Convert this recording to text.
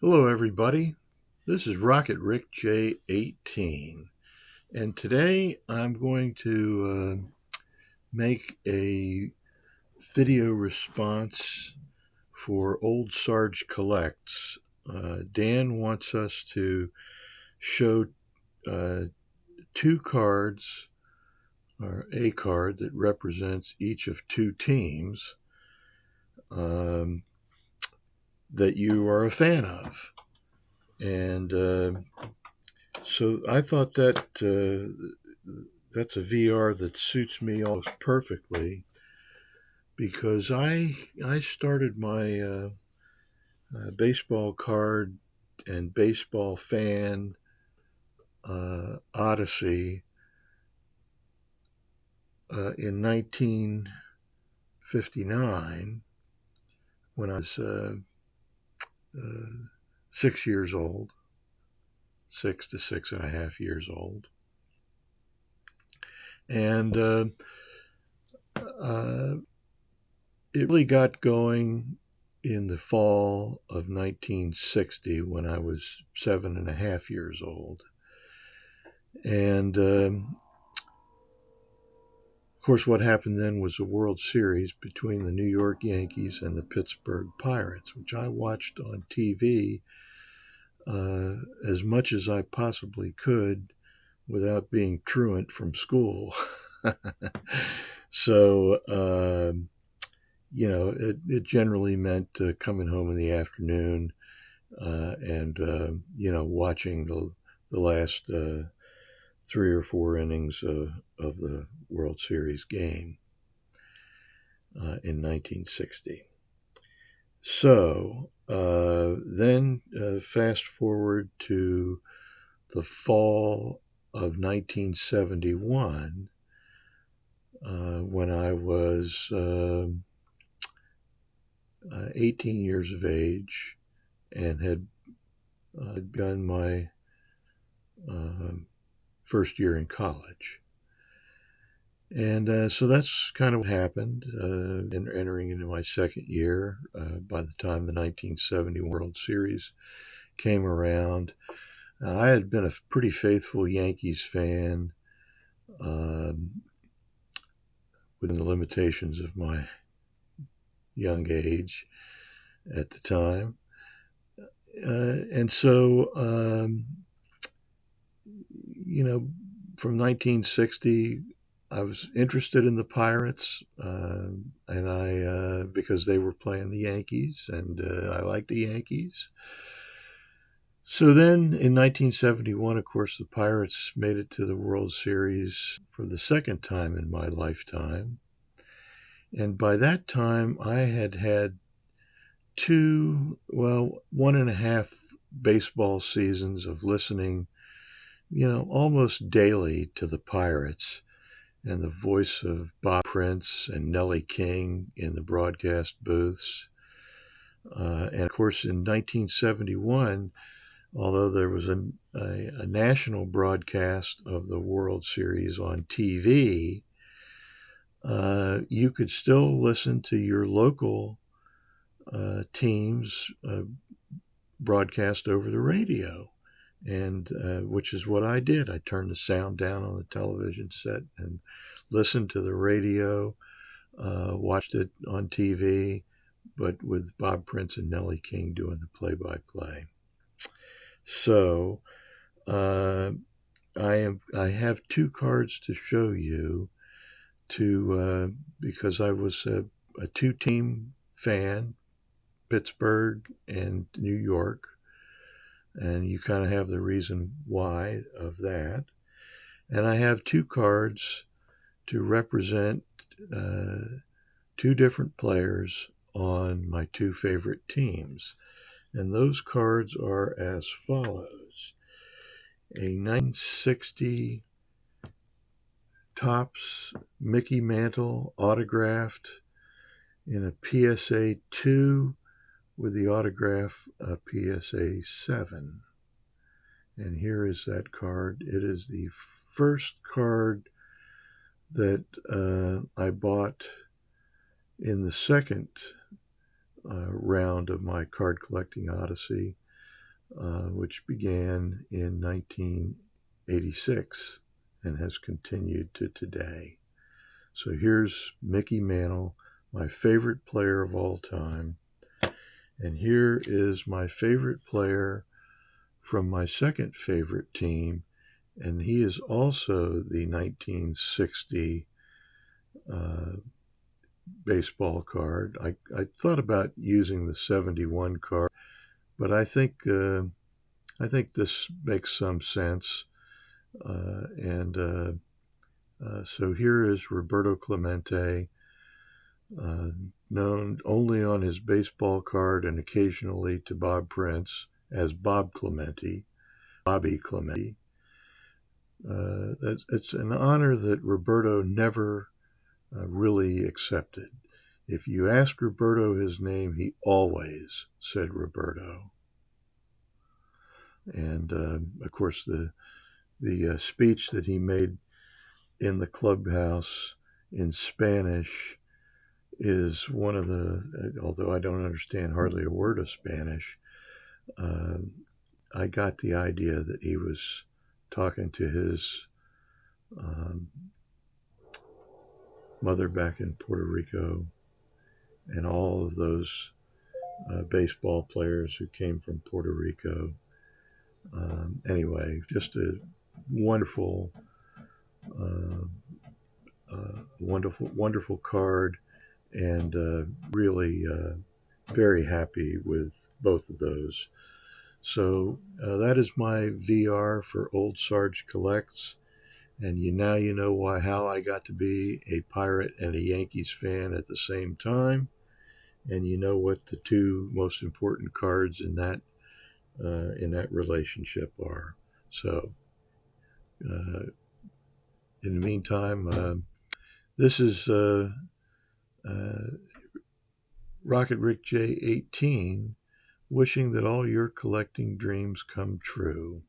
Hello, everybody. This is ROCKETRICKJ18, and today I'm going to make a video response for Old Sarge Collects. Dan wants us to show uh, two cards, or a card that represents each of two teams um, that you are a fan of. And so I thought that that's a VR that suits me almost perfectly because I started my baseball card and baseball fan odyssey in 1959 when I was uh, 6 years old, 6 to 6.5 years old, and uh, it really got going in the fall of 1960 when I was 7.5 years old. And of course, what happened then was a World Series between the New York Yankees and the Pittsburgh Pirates, which I watched on TV as much as I possibly could without being truant from school. So, it generally meant coming home in the afternoon and watching the last 3 or 4 innings of the World Series game in 1960. So then fast forward to the fall of 1971 when I was 18 years of age and had begun my first year in college. And so that's kind of what happened, entering into my second year by the time the 1970 World Series came around. I had been a pretty faithful Yankees fan within the limitations of my young age at the time. And so, from 1960, I was interested in the Pirates, and I because they were playing the Yankees, and I liked the Yankees. So then, in 1971, of course, the Pirates made it to the World Series for the second time in my lifetime, and by that time, I had had 1.5 baseball seasons of listening, almost daily to the Pirates and the voice of Bob Prince and Nellie King in the broadcast booths. And of course, in 1971, although there was a national broadcast of the World Series on TV, you could still listen to your local teams broadcast over the radio, and which is what I did. I turned the sound down on the television set and listened to the radio, watched it on TV, but with Bob Prince and Nellie King doing the play-by-play. So I have two cards to show you because I was a two-team fan, Pittsburgh and New York, and you kind of have the reason why of that. And I have two cards to represent two different players on my two favorite teams. And those cards are as follows: a 1960 Topps Mickey Mantle autographed in a PSA 2 with the autograph a PSA 7. And here is that card. It is the first card that I bought in the second round of my card collecting odyssey. which began in 1986 and has continued to today. So here's Mickey Mantle, my favorite player of all time. And here is my favorite player from my second favorite team, and he is also the 1960 baseball card. I thought about using the 71 card, but I think this makes some sense. So here is Roberto Clemente, known only on his baseball card and occasionally to Bob Prince as Bobby Clemente. It's an honor that Roberto never really accepted. If you asked Roberto his name, he always said Roberto. And of course, the speech that he made in the clubhouse in Spanish is one of the, although I don't understand hardly a word of Spanish, I got the idea that he was talking to his mother back in Puerto Rico and all of those baseball players who came from Puerto Rico. Anyway, just a wonderful, wonderful card, and really very happy with both of those. So that is my VR for Old Sarge Collects, and you know how I got to be a Pirate and a Yankees fan at the same time, and you know what the two most important cards in that relationship are. So in the meantime, this is Rocket Rick J18, wishing that all your collecting dreams come true.